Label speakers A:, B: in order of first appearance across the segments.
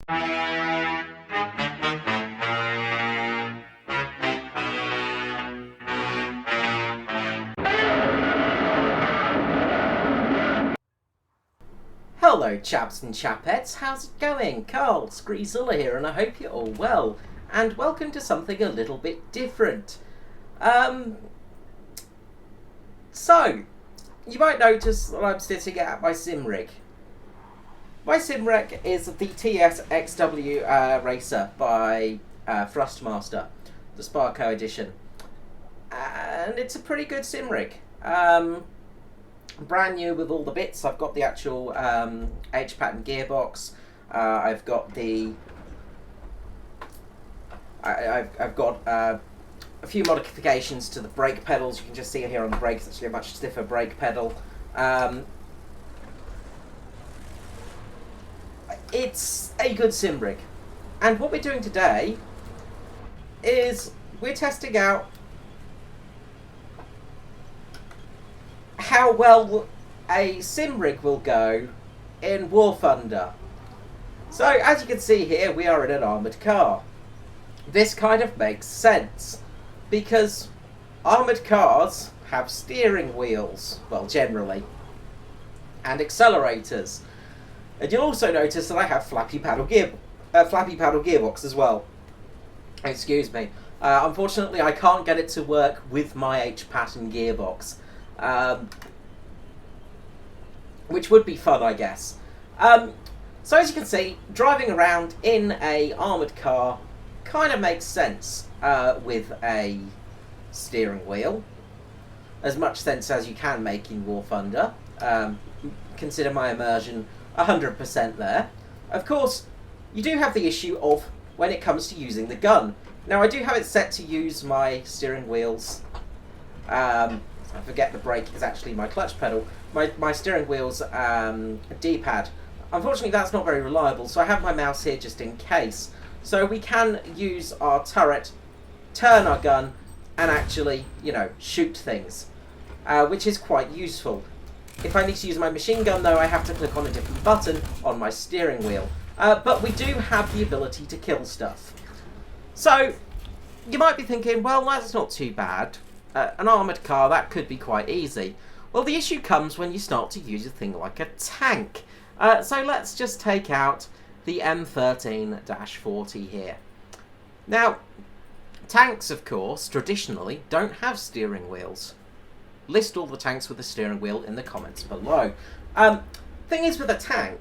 A: Hello chaps and chapettes, how's it going? Carl Screezilla here, and I hope you're all well, and welcome to something a little bit different. So, you might notice that I'm sitting at my sim rig. My sim rig is the TSXW Racer by Thrustmaster, the Sparco edition, and it's a pretty good sim rig. Brand new with all the bits. I've got the actual H-pattern gearbox. I've got the I've got a few modifications to the brake pedals. You can just see it here on the brake. It's actually a much stiffer brake pedal. It's a good sim rig, and what we're doing today is we're testing out how well a sim rig will go in War Thunder. So as you can see here, we are in an armoured car. This kind of makes sense because armoured cars have steering wheels, well, generally, and accelerators. And you'll also notice that I have flappy paddle gearbox as well. Excuse me. Unfortunately, I can't get it to work with my H-pattern gearbox. Which would be fun, I guess. So as you can see, driving around in a armoured car kind of makes sense with a steering wheel. As much sense as you can make in War Thunder. Consider my immersion 100% there. Of course, you do have the issue of when it comes to using the gun. Now, I do have it set to use my steering wheels. I forget the brake is actually my clutch pedal. My steering wheel's D-pad. Unfortunately, that's not very reliable, so I have my mouse here just in case. So we can use our turret, turn our gun, and actually, shoot things, which is quite useful. If I need to use my machine gun, though, I have to click on a different button on my steering wheel. But we do have the ability to kill stuff. So, you might be thinking, well, that's not too bad. An armoured car, that could be quite easy. Well, the issue comes when you start to use a thing like a tank. So let's just take out the M13-40 here. Now, tanks, of course, traditionally don't have steering wheels. List all the tanks with a steering wheel in the comments below. Thing is with a tank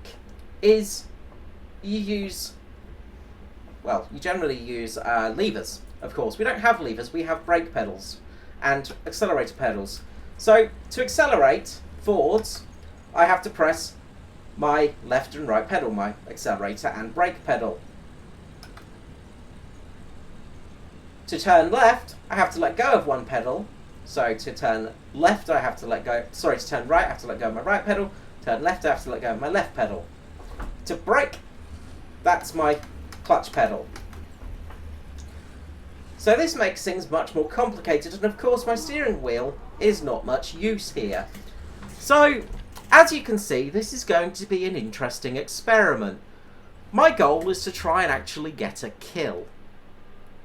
A: is you generally use levers, of course. We don't have levers, we have brake pedals and accelerator pedals. So to accelerate forwards, I have to press my left and right pedal, my accelerator and brake pedal. To turn left, I have to let go of one pedal. So to turn left, I have to let go, to turn right, I have to let go of my right pedal. Turn left, I have to let go of my left pedal. To brake, that's my clutch pedal. So this makes things much more complicated, and of course my steering wheel is not much use here. So, as you can see, this is going to be an interesting experiment. My goal is to try and actually get a kill.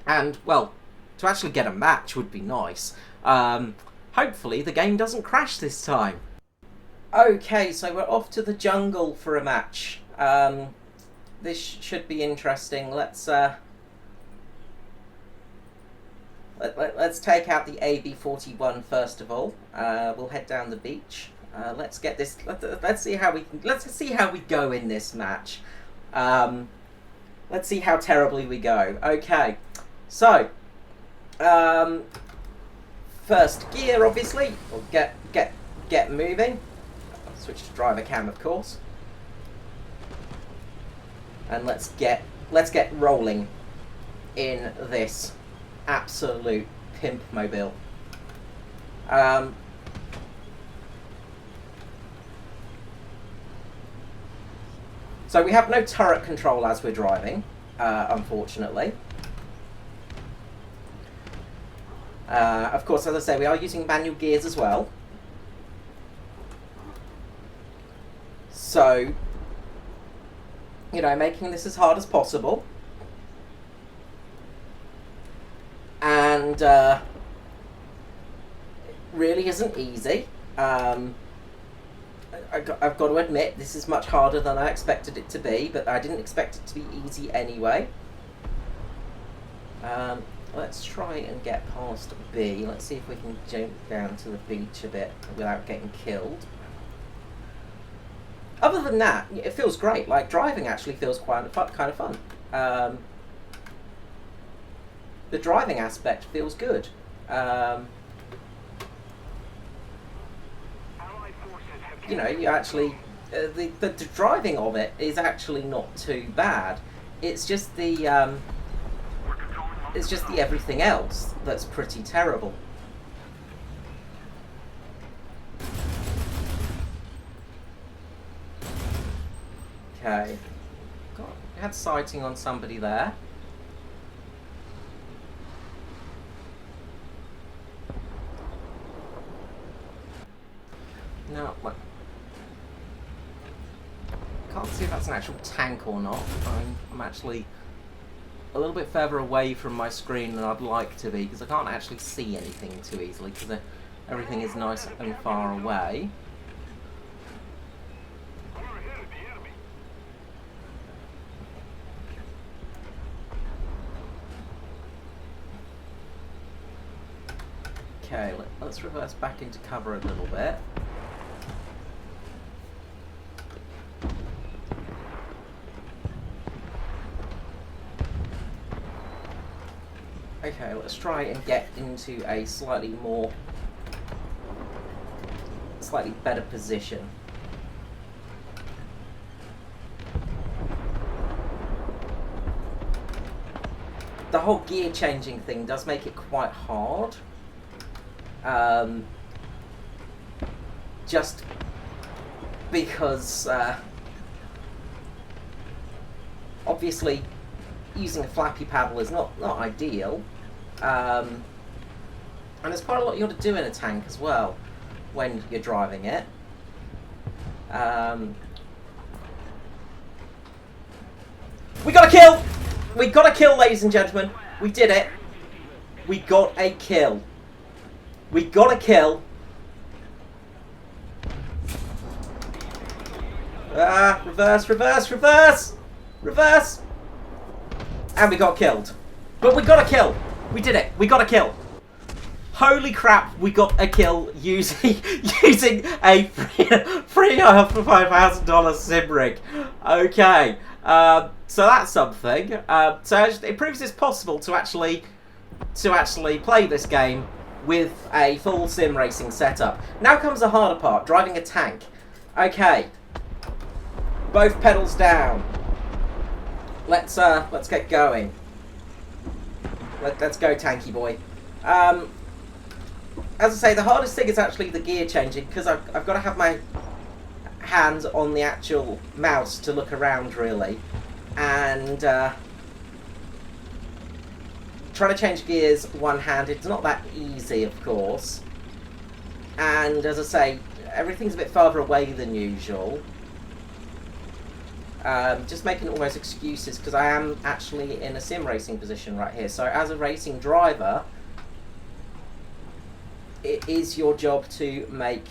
A: And, well, to actually get a match would be nice. Hopefully the game doesn't crash this time. Okay, so we're off to the jungle for a match. This should be interesting. Let's take out the AB41 first of all. We'll head down the beach. Let's get this. Let's see how we go in this match. Let's see how terribly we go. Okay, so first gear, obviously. We'll get moving. Switch to driver cam, of course. And let's get rolling in this absolute pimp mobile. So we have no turret control as we're driving, unfortunately. Of course, as I say, we are using manual gears as well. So you know, making this as hard as possible. And it really isn't easy. I've got to admit, this is much harder than I expected it to be, but I didn't expect it to be easy anyway. Let's try and get past B. Let's see if we can jump down to the beach a bit without getting killed. Other than that, it feels great. Like, driving actually feels kind of fun. The driving aspect feels good. You know, you actually... the driving of it is actually not too bad. It's just the everything else that's pretty terrible. Okay. Had sighting on somebody there. No, what? Can't see if that's an actual tank or not. I'm actually a little bit further away from my screen than I'd like to be, because I can't actually see anything too easily, because everything is nice and far away. Okay, let's reverse back into cover a little bit. Okay, let's try and get into a slightly better position. The whole gear changing thing does make it quite hard. Just because obviously using a flappy paddle is not ideal, and there's quite a lot you got to do in a tank as well when you're driving it. We got a kill! We got a kill, ladies and gentlemen. We did it. We got a kill. We got a kill. Reverse, reverse, reverse! Reverse! And we got killed. But we got a kill. We did it. We got a kill. Holy crap, we got a kill using a $3,500 sim rig. Okay. So that's something. So it proves it's possible to actually play this game with a full sim racing setup. Now comes the harder part, driving a tank. Okay. Both pedals down. Let's get going. Let's go, tanky boy. As I say, the hardest thing is actually the gear changing, because I've got to have my hands on the actual mouse to look around, really. And trying to change gears one-handed is not that easy, of course. And as I say, everything's a bit farther away than usual. Just making almost excuses, because I am actually in a sim racing position right here. So as a racing driver, it is your job to make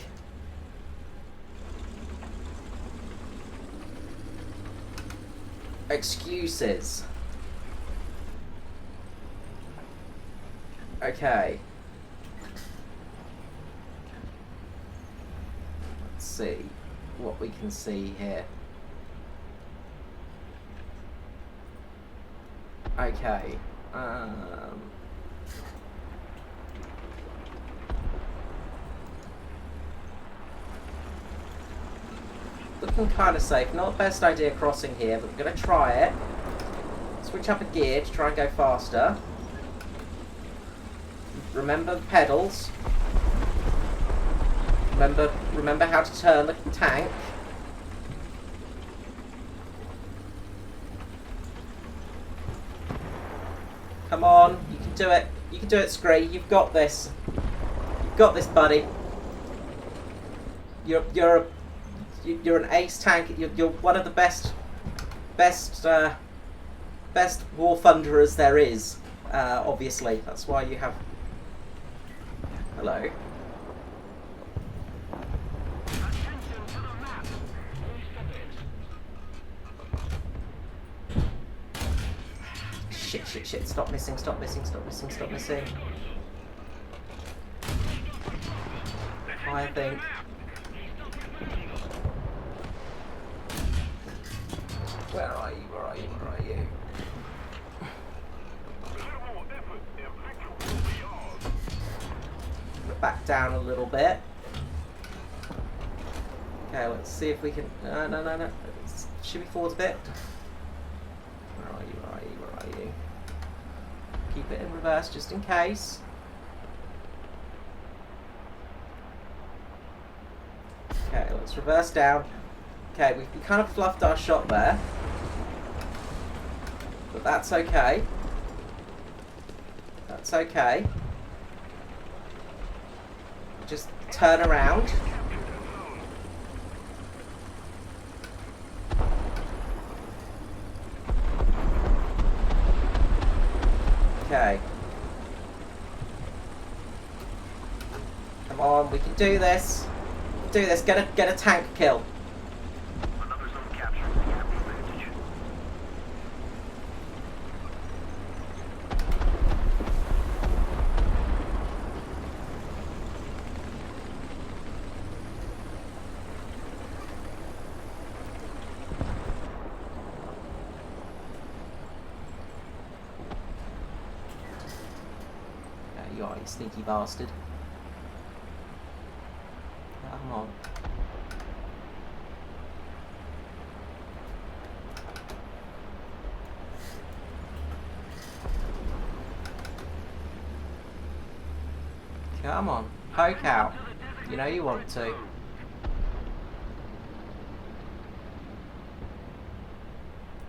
A: excuses. Okay. Let's see what we can see here. Okay. Looking kind of safe. Not the best idea crossing here, but we're going to try it. Switch up a gear to try and go faster. Remember the pedals. Remember how to turn the tank. Come on, you can do it. You can do it, Scree. You've got this. You've got this, buddy. You're an ace tank. You're one of the best best war thunderers there is. Obviously, that's why you have. Hello. Shit, shit, shit. Stop missing, stop missing, stop missing, stop missing. I think. Where are you? Where are you? Where are you? Back down a little bit. Okay, let's see if we can. No. Should we forward a bit? Where are you? Where are you? Where are you? Keep it in reverse just in case. Okay, let's reverse down. Okay, we kind of fluffed our shot there. But that's okay. That's okay. Just turn around. Okay. Come on, we can do this. Do this. Get a tank kill. You are, you sneaky bastard. Come on. Come on, poke out. You know you want to.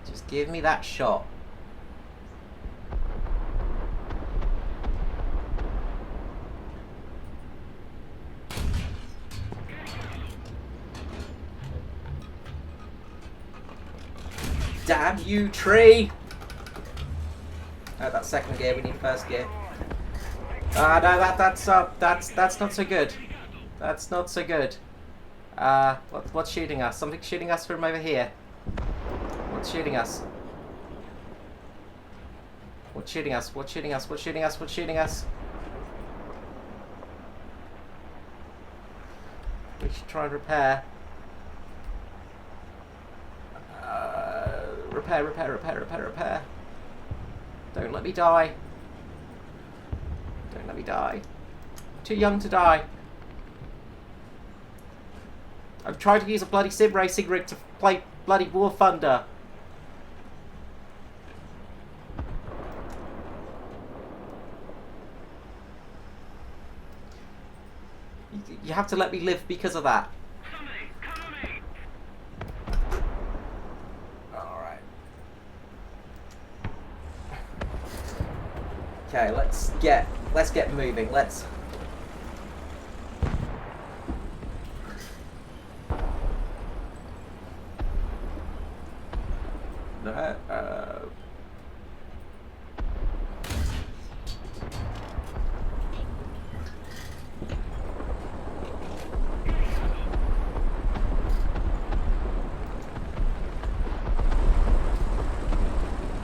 A: Just give me that shot. Damn you, tree! Oh, that's second gear. We need first gear. No, that's not so good. That's not so good. What's shooting us? Something's shooting us from over here. What's shooting us? What's shooting us? What's shooting us? What's shooting us? What's shooting us? We should try and repair. Repair. Don't let me die. Don't let me die. I'm too young to die. I'm trying to use a bloody sim racing rig to play bloody War Thunder. You have to let me live because of that. Okay, let's get moving. Let's. No.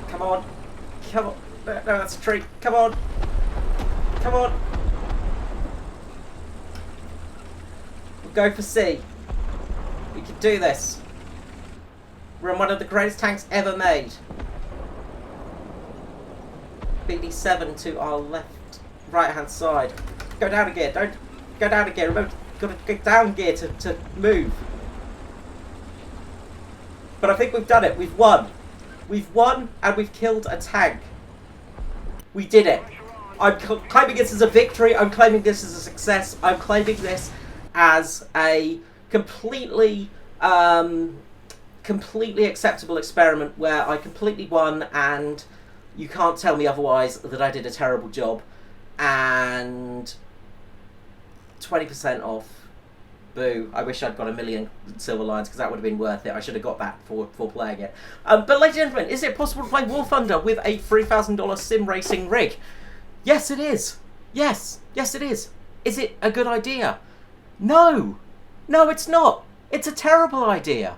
A: Come on. Come on. No, that's a tree. Come on. Come on. We'll go for C. We can do this. We're on one of the greatest tanks ever made. BD7 to our right hand side. Go down a gear. Don't go down a gear. Remember, got to go down gear to move. But I think we've done it. We've won. We've won and we've killed a tank. We did it. I'm claiming this as a victory. I'm claiming this as a success. I'm claiming this as a completely acceptable experiment where I completely won, and you can't tell me otherwise that I did a terrible job. And 20% off Boo. I wish I'd got 1,000,000 silver lions, because that would have been worth it. I should have got that for playing it. But ladies and gentlemen, is it possible to play War Thunder with a $3,000 sim racing rig? Yes, it is. Yes. Yes, it is. Is it a good idea? No. No, it's not. It's a terrible idea.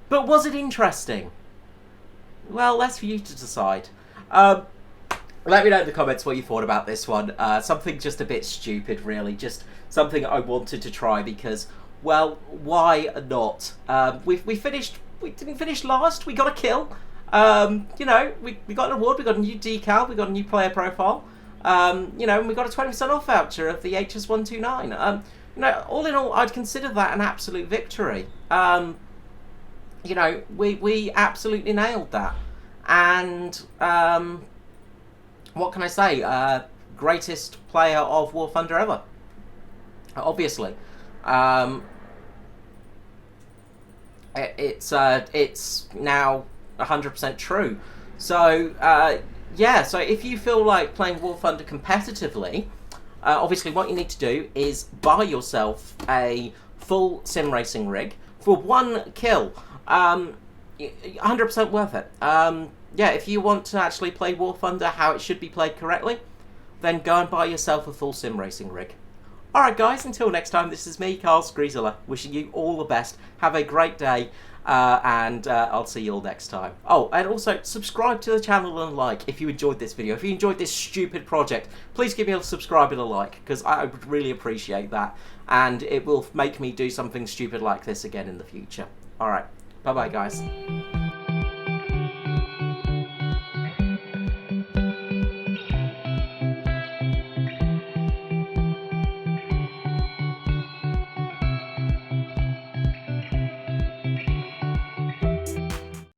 A: But was it interesting? Well, that's for you to decide. Let me know in the comments what you thought about this one. Something just a bit stupid, really. Just something I wanted to try because, well, why not? We didn't finish last. We got a kill. You know, we got an award. We got a new decal. We got a new player profile. You know, and we got a 20% off voucher of the HS129. You know, all in all, I'd consider that an absolute victory. You know, we absolutely nailed that. And what can I say? Greatest player of War Thunder ever. Obviously. It's now 100% true. So, yeah, so if you feel like playing War Thunder competitively, obviously what you need to do is buy yourself a full sim racing rig for 1 kill. 100% worth it. Yeah, if you want to actually play War Thunder how it should be played correctly, then go and buy yourself a full sim racing rig. Alright guys, until next time, this is me, Carl Screezilla, wishing you all the best. Have a great day, and I'll see you all next time. Oh, and also, subscribe to the channel and like if you enjoyed this video. If you enjoyed this stupid project, please give me a subscribe and a like, because I would really appreciate that. And it will make me do something stupid like this again in the future. Alright, bye-bye guys.